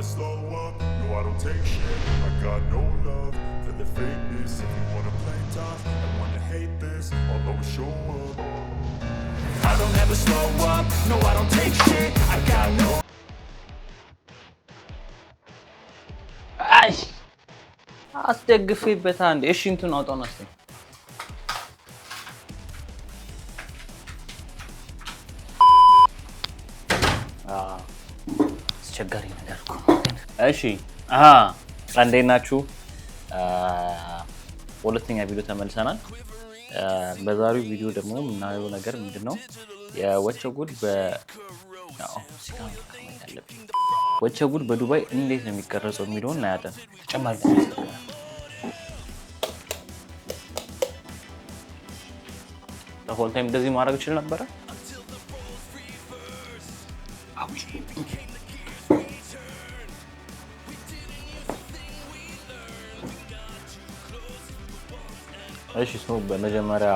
slow up, no I don't take shit. I got no love for the fakeness. If you wanna play tough and wanna hate this, I'll always show up. I don't ever slow up, no I don't take shit. I got no. አይ አስደግፌበት አንዴ። እሺ እንትን አውጣው ነው እስቲ። አስቸጋሪ ነገር እኮ። እሺ እንዴት ናችሁ? ሁለተኛ ቪዲዮ ተመልሰናል። በዛሬው ቪዲዮ ደግሞ የምናየው ነገር ምንድነው? የወቸ ጉድ በዱባይ እንዴት ነው የሚቀረጸው የሚለውን እናያለን። ተጨማሪ ለሆል ታይም እንደዚህ ማድረግ ይችላል ነበር። እሺ ሰው በመጀመሪያ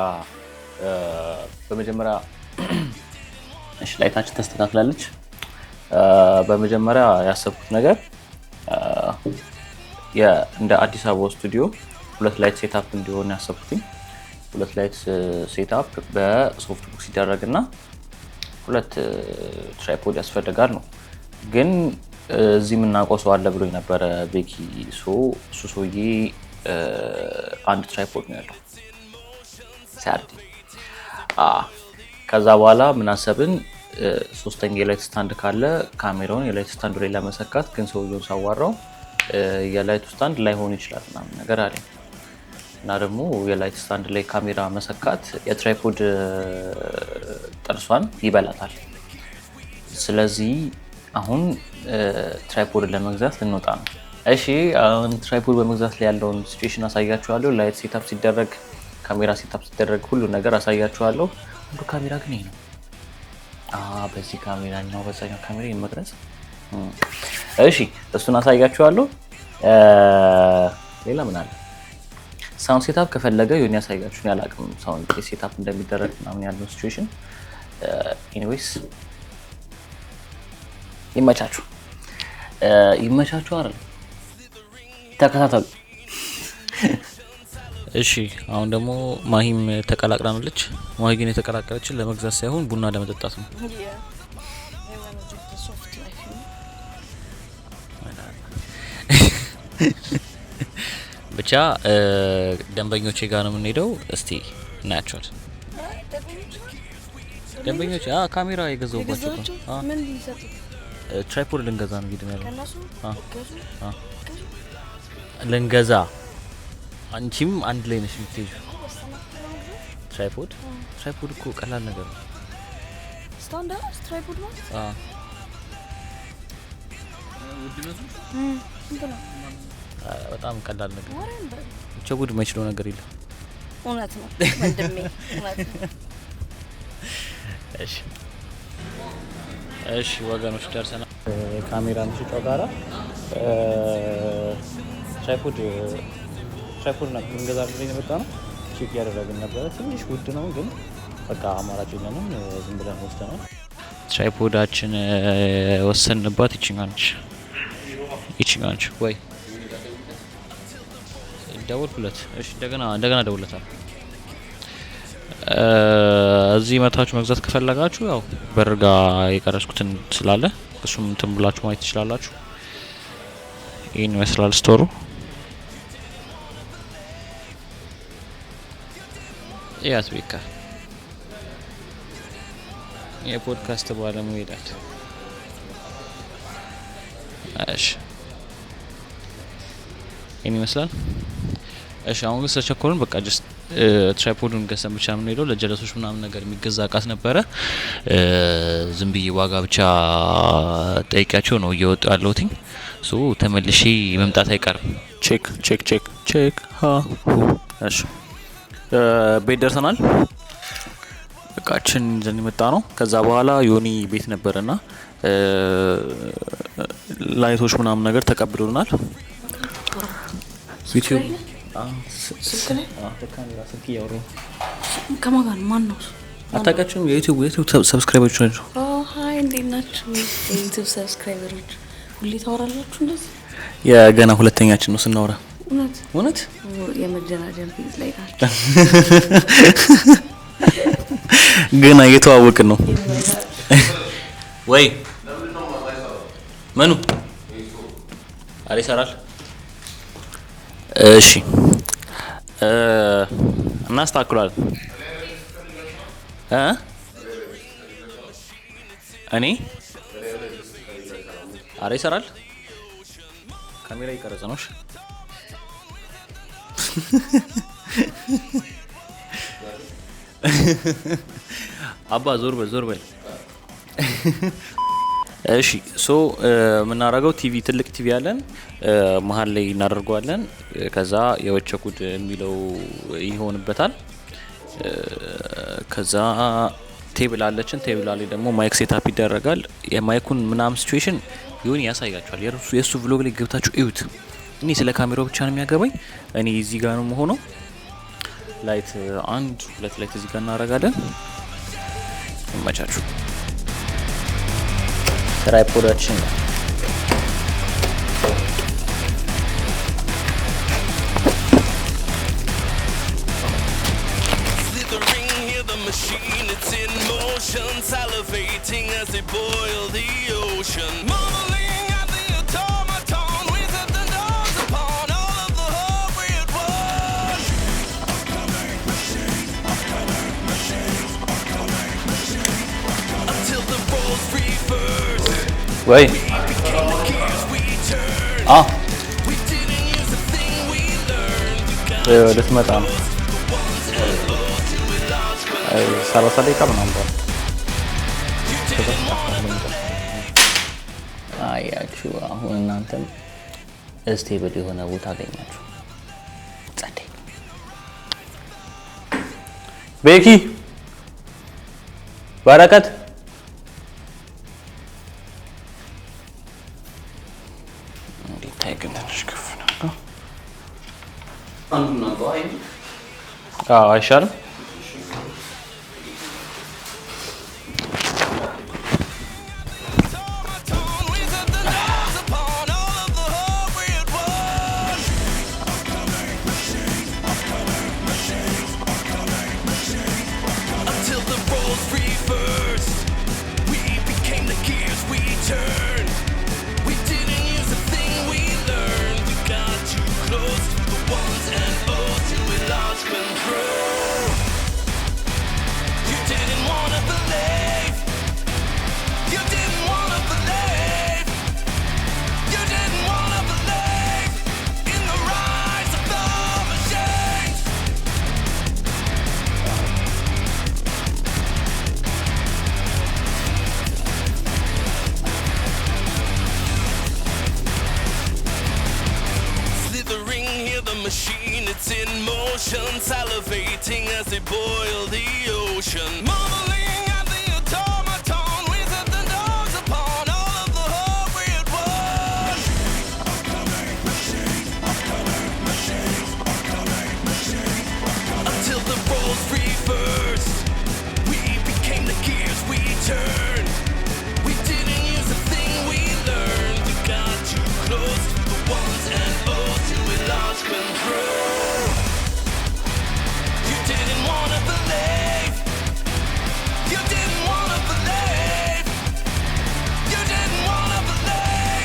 እሺ ላይታችን ተስተካክላለች። በመጀመሪያ ያሰብኩት ነገር እንደ አዲስ አበባ ስቱዲዮ ሁለት ላይት ሴትአፕ እንዲሆን ያሰብኩት። ሁለት ላይት ሴትአፕ በሶፍት ቦክስ ይደረግና ሁለት ትራይፖድ ያስፈልጋል ነው። ግን እዚህ የምናውቀው ሰው አለ ብሎኝ ነበረ ቤኪ። እሱ ሰውዬ አንድ ትራይፖድ ነው ያለው ሳርዲ። ከዛ በኋላ ምን አሰብን? ሶስተኛ የላይት ስታንድ ካለ ካሜራውን የላይት ስታንዱ ላይ ለመሰካት፣ ግን ሰውየውን ሳዋራው የላይት ስታንድ ላይሆን ይችላል ምናምን ነገር አለኝ። እና ደግሞ የላይት ስታንድ ላይ ካሜራ መሰካት የትራይፖድ ጥርሷን ይበላታል። ስለዚህ አሁን ትራይፖድ ለመግዛት ልንወጣ ነው። እሺ አሁን ትራይፖድ በመግዛት ላይ ያለውን ሲቹዌሽን አሳያችኋለሁ። ላይት ሴትአፕ ሲደረግ፣ ካሜራ ሴትአፕ ሲደረግ ሁሉ ነገር አሳያችኋለሁ። አንዱ ካሜራ ግን ይሄ ነው። በዚህ ካሜራ ነው በዛኛው ካሜራ ይመቅረጽ። እሺ እሱን አሳያችኋለሁ። ሌላ ምን አለ? ሳውንድ ሴትአፕ ከፈለገ የሆነ ያሳያችሁ ነው። ያላቅም ሳውንድ ሴትአፕ እንደሚደረግ ምናምን ያለው ሲቹዌሽን። ኤኒዌይስ ይመቻችሁ አይደል? ተከታተሉ። እሺ አሁን ደግሞ ማሂም ተቀላቅላለች። ማሂ ግን የተቀላቀለችን ለመግዛት ሳይሆን ቡና ለመጠጣት ነው። ብቻ ደንበኞቼ ጋር ነው የምንሄደው። እስቲ እናያቸዋለን። ደንበኞቼ ካሜራ የገዛውባቸው ምን ሊሰጡ ትራይፖድ ልንገዛ ነው ሄደን ያለው። ልንገዛ አንቺም አንድ ላይ ነሽ የምትሄጂው። ትራይፖድ እኮ ቀላል ነገር ነው። ስታንዳርድ ትራይፖድ ነው። በጣም ቀላል ነገር ነው። ጉድ የማይችለው ነገር የለም። እውነት ነው ወንድሜ፣ እውነት ነው። እሺ ወገኖች ደርሰናል። ካሜራ መሸጫው ጋራ ትራይፖድ ነው እንገዛለን የመጣ ነው። ቼክ ያደረግን ነበረ። ትንሽ ውድ ነው፣ ግን በቃ አማራጭ የለንም። ዝም ብለን ወስደናል። ትራይፖዳችን ወሰንባት። ይችኛንች ወይ ደውልለት። እሺ እንደገና ደውለታል። እዚህ መታችሁ መግዛት ከፈለጋችሁ ያው በርጋ የቀረጽኩትን ስላለ እሱም እንትን ብላችሁ ማየት ትችላላችሁ። ይሄን ይመስላል ስቶሩ። ያስቤካ የፖድካስት ባለሙያ ይላል። እሺ ይሄን ይመስላል። እሺ አሁን ግን ስለቸኮልን በቃ ጀስት ትራይፖዱን ገሰም ብቻ ምን ሄደው ለጀለሶች ምናምን ነገር የሚገዛ አቃት ነበረ። ዝም ብዬ ዋጋ ብቻ ጠይቂያቸው ነው እየወጡ ያለሁትኝ። ተመልሼ መምጣት አይቀርም። ቼክ እሺ ቤት ደርሰናል። እቃችን ይዘን የመጣ ነው። ከዛ በኋላ ዮኒ ቤት ነበርና ላይቶች ምናምን ነገር ተቀብሎናል። ዩቲዩብ ስልክ እያወሩ ከማን ጋር ማን ነው? አታውቃቸውም? የዩቲዩብ ሰብስክራይበሮች ናቸው። ሀይ እንዴት ናችሁ? የዩቲዩብ ሰብስክራይበሮች ሁሌ ታወራላችሁ እንደዚህ? የገና ሁለተኛችን ነው ስናወራ። እውነት የመጀናጀን ፊት ላይ ናት። ገና እየተዋወቅን ነው ወይ? ምኑ አሪ ይሰራል? እሺ እናስተካክሏል። እኔ አሪ ይሰራል? ካሜራ ይቀረጽ ነው። አባ ዞር በል። እሺ ሶ ምናረጋው ቲቪ ትልቅ ቲቪ ያለን መሃል ላይ እናደርገዋለን። ከዛ የወቸኩድ የሚለው ይሆንበታል። ከዛ ቴብል አለችን። ቴብል ላይ ደግሞ ማይክ ሴታፕ ይደረጋል። የማይኩን ምናምን ሲቹዌሽን ይሁን ያሳያችኋል። የሱ vlog ላይ ገብታችሁ እዩት። እኔ ስለ ካሜራው ብቻ ነው የሚያገባኝ። እኔ እዚህ ጋር ነው የምሆነው። ላይት 1-2 ላይት እዚህ ጋር እናደርጋለን። ይመቻችሁ። ትራይፖዳችን machine, it's in motion, salivating as they boil the ocean. Marveling at the automaton, we set the dogs upon all of the hungry it was. Until the roles reverse. Wait. We became the gears we turned. We didn't use a thing we learned. This matter. 30 ደቂቃ ምናምን ነው። አያችሁ አሁን እናንተም ስቴብል የሆነ ቦታ አገኛችሁ። ጸዴ ቤኪ በረከት እንዴት ታይገናለሽ? ከፍና አንዱና ባይ አይሻልም? Machine, it's in motion, salivating as they boil the ocean. Marveling at the automaton, we set the dogs upon all of the hungry it was. Until the roles reversed, we became the gears we turned. We didn't use a thing we learned. We got too close to the ones and O's till we lost control. You didn't wanna believe. You didn't wanna believe. You didn't wanna believe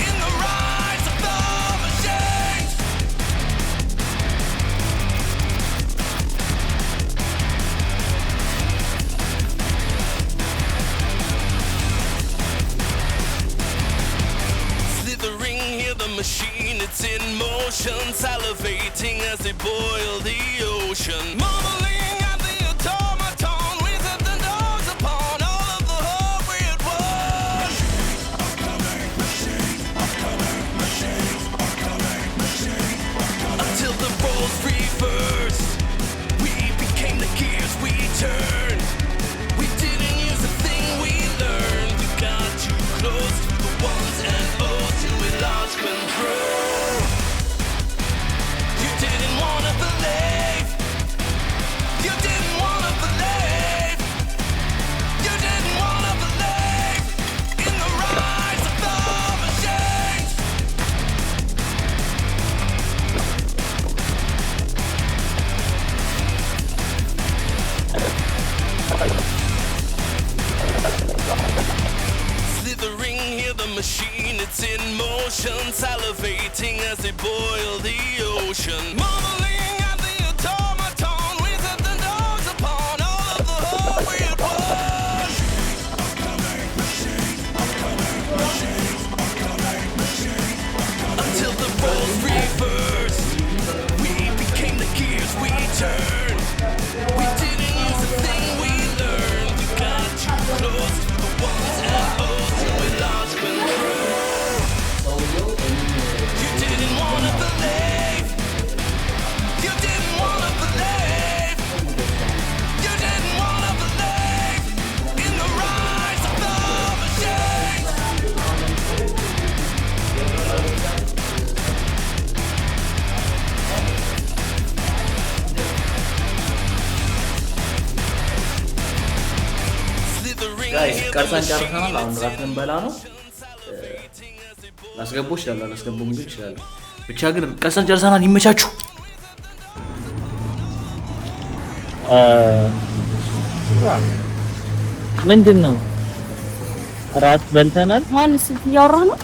in the rise of the machines. Slithering, hear the machine, it's in motion, salivating as they boil the ocean. Marveling at the automaton, we set the dogs upon all of the hungry it was. Until the roles reversed, we became the gears we turned. We didn't use a thing we learned. We got too close to the ones and O's till we lost control. You didn't wanna believe. You didn't wanna believe. You didn't wanna believe in the rise of the machine. machine, it's in motion, salivating as they boil the ocean. Marveling at the automaton, we set the dogs upon all of the whole weird world. Until the roles reversed, we became the gears we turned. We didn't use a thing we learned. We got too close to the ones and O's, and we lost control. You didn't wanna believe. You didn't wanna believe. You didn't wanna believe in the rise of the machines. ጋይስ ቀርጸን ጨርሰናል። አሁን ራት ልንበላ ነው። ላስገባው ይችላል ላስገባው ምን ይችላል። ብቻ ግን ቀርጸን ጨርሰናል። ይመቻችሁ። ምንድነው ራት በልተናል። ማንስ እያወራ ነው?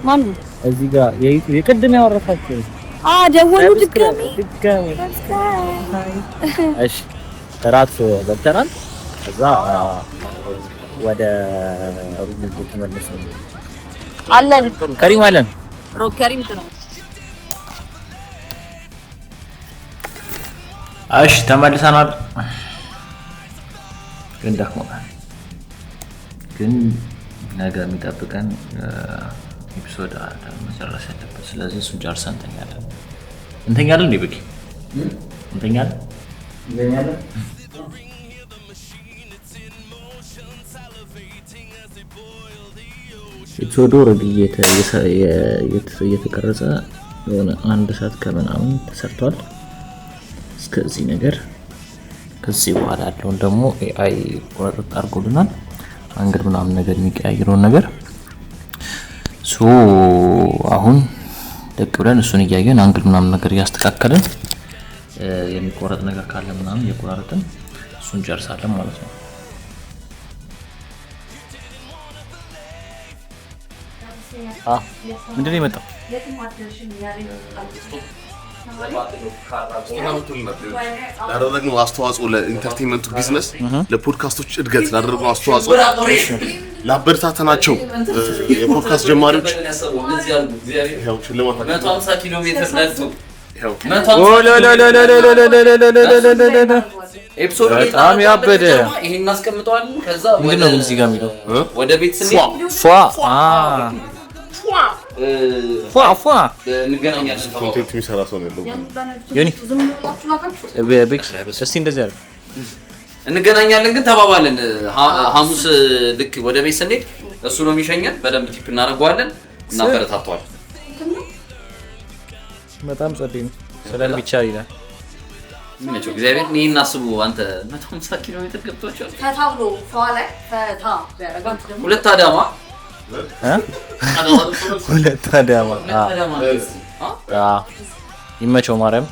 ማን ነው እዚህ ጋር የቅድም ያወራታችሁ? ደወሉ ድጋሚ። እሺ ራት በልተናል። ከዛ ወደ ሩብ ተመለስን። አለን ከሪም አለን ከሪም ነው። እሺ ተመልሰናል። ግን ደክሞናል። ግን ነገ የሚጠብቀን ኤፒሶድ አለ መጨረስ ያለበት። ስለዚህ እሱን ጨርሰን እንተኛለን። እንዴ ብቂ እንተኛለን። ኤፒሶዱ ኦልሬዲ እየተቀረጸ የሆነ 1 ሰዓት ከምናምን ተሰርቷል። እስከዚህ ነገር ከዚህ በኋላ ያለውን ደግሞ ኤአይ ቆረጥ አድርጎልናል። አንግል ምናምን ነገር የሚቀያይረውን ነገር አሁን ደቅ ብለን እሱን እያየን አንግል ምናምን ነገር እያስተካከልን የሚቆረጥ ነገር ካለ ምናምን እየቆራረጥን እሱን ጨርሳለን ማለት ነው። ምንድን ነው የመጣው? ላደረግነው አስተዋጽኦ ለኢንተርቴይንመንቱ ቢዝነስ ለፖድካስቶች እድገት ላደረግነው አስተዋጽኦ ላበረታተናቸው የፖድካስት ጀማሪዎች ይኸው ሽልማት 150 ኪሎ ሜትር ነጥቶ ኤፒሶድ በጣም ያበደ ይሄን እናስቀምጠዋለን። ከዛ ምንድነው እዚህ ጋር የሚለው ወደ ቤት ስንሄድ እንገናኛለን። ኮንቴንት የሚሰራ ሰው ነው ያለው ዮኒ እስቲ እንደዚህ አይደል እንገናኛለን። ግን ተባባለን ሐሙስ ልክ ወደ ቤት ስንሄድ እሱ ነው የሚሸኘን። በደንብ ቲፕ እናደርገዋለን እና በረታቷለን። በጣም ጸደይ ነው። ሰላም ብቻ ይላል ምንቸው እግዚአብሔር ነው እናስቡ። አንተ 150 ኪሎ ሜትር ገብቷቸው ፈታብሎ ፏላ ፈታ ያረጋንት ደግሞ ሁለት አዳማ ይመቸው ማርያም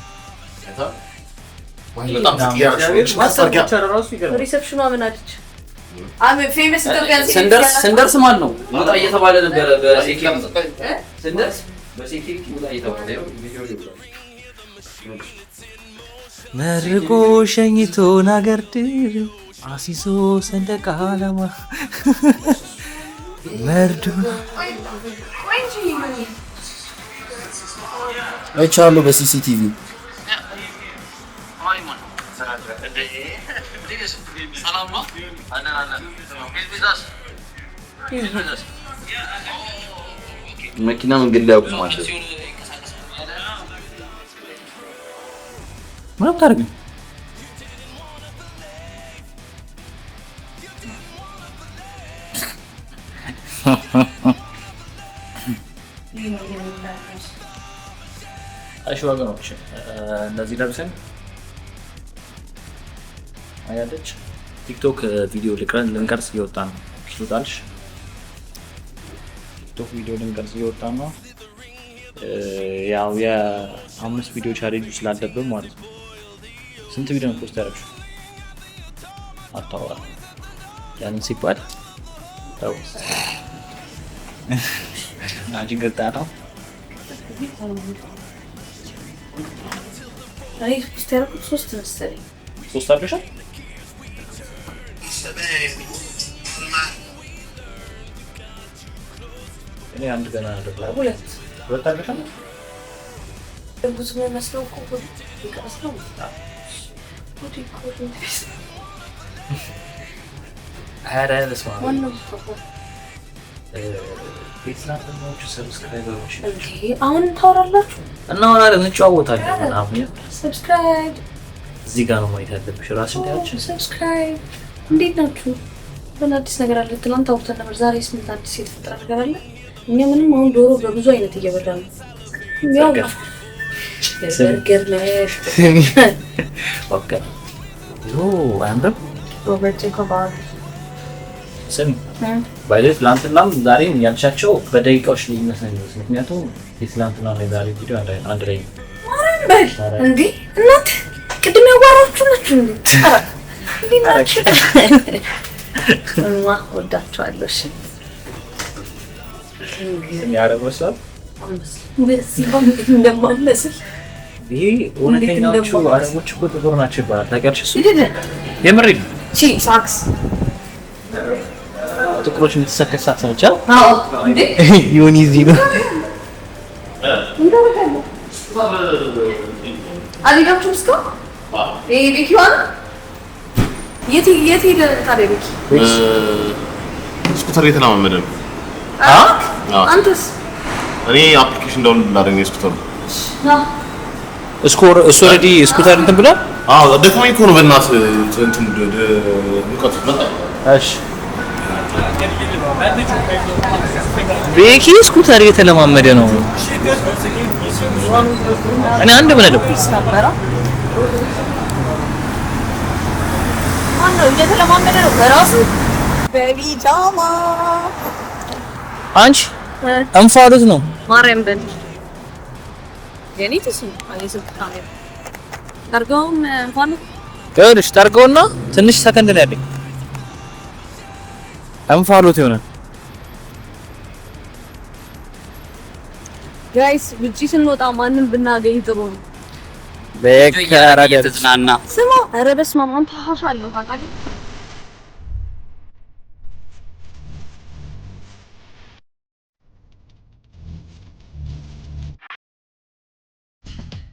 ሪሴፕሽኑ አመናለች። ፌመስ ስንደርስ ማን ነው ወጣ እየተባለ ነበር። በሴኪሪቲ ስንደርስ በሴኪሪቲ ወጣ እየተባለ መርቆ ሸኝቶን አገር ድር አሲሶ ሰንደቅ ዓላማ መርዱ አይቻለሁ በሲሲቲቪ መኪና መንገድ ላይ አቁሟል። ምንም ታርግ እሺ ወገኖች እንደዚህ ደርሰን አያደች ቲክቶክ ቪዲዮ ልንቀርጽ እየወጣ ነው። ትሉታልሽ ቲክቶክ ቪዲዮ ልንቀርጽ እየወጣ ነው። ያው የ5 ቪዲዮ ቻሌንጅ ስላለብን ማለት ነው። ስንት ቪዲዮ ነው ፖስት ያደረግሽው? አታውራ ያን ሲባል ታውስ አንቺ ገጣጣ አይ ፖስት ያደረኩት 3 መሰለኝ 3 አድርገሻል እኔ አንድ ገና አደረኩ ሁለት አድርገሻል ብዙ ነው መስለው እኮ ይቀርሰው ወዲ ኮድ እንደስ አረ ለስማ ዋናው ቤትላንቶቹ ሰብስክራይበሮች እንዴ አሁን ታወራላችሁ እናወራለን እንጨዋወታለን ምናምን ሰብስክራይብ እዚህ ጋር ነው ማየት ያለብሽ ራስሽ እንዳያችሁ ሰብስክራይብ እንዴት ናችሁ ምን አዲስ ነገር አለ ትናንት አውጥተን ነበር ዛሬስ ምን አዲስ የተፈጠረ ነገር አለ እኛ ምንም አሁን ዶሮ በብዙ አይነት እየበላን ነው ያው በርገር ነሽ ኦኬ አንተም ሮበርት ኮባር ስም ባይለት ላንተናም ዛሬም ያልቻቸው በደቂቃዎች ልዩነት ነው የሚመስለው ምክንያቱም የትላንትና ነው ዛሬ ቪዲዮ አንድ ላይ በል እንዴ እናት ቅድም ያዋራችሁ ናችሁ እንዴ ናችሁ እማ ወዳችኋለሁ እሺ ያረበሳል በዚህ ባንክ እንደማመስል ይሄ እውነተኛዎቹ አረቦች እኮ ጥቁር ናቸው ይባላል ታውቂያለሽ እሱ ይደደ የምሬ ቺ ሳክስ ጥቁሮች የምትሰከሳት ነች አዎ እንዴ ይሁን ይዚ ነው አሊጋችሁ እስከ ቤኪዋን የት ሄደ ታዲያ ቤኪ ስኩተር የተለማመደ ነው አንተስ እኔ አፕሊኬሽን ዳውንሎድ ላደረገ ስኩተር ስኮር እሱ ኦሬዲ ስኩተር እንትን ብሏል ደክሞኝ እኮ ነው በእናትህ እንትን ሙቀት መጣ እሺ ቤኪ ስኩተር የተለማመደ ነው እኔ አንድ ምን አለው ይስታበራ ማነው እየተለማመደ ነው በራሱ በቢጃማ አንቺ እንፋሎት ነው ማርያም በል የኔ ተስፋ አይሰጥ ካሜራ ታርጋውም እንፋሎት ይኸውልሽ ታርጋውና ትንሽ ሰከንድ ነው ያለኝ እንፋሎት ይሆናል ጋይስ ውጪ ስንወጣ ማንን ብናገኝ ጥሩ ነው በከራደት ተዝናና ስማ ኧረ በስመ አብ አንተ ሀሻለሁ ታውቃለህ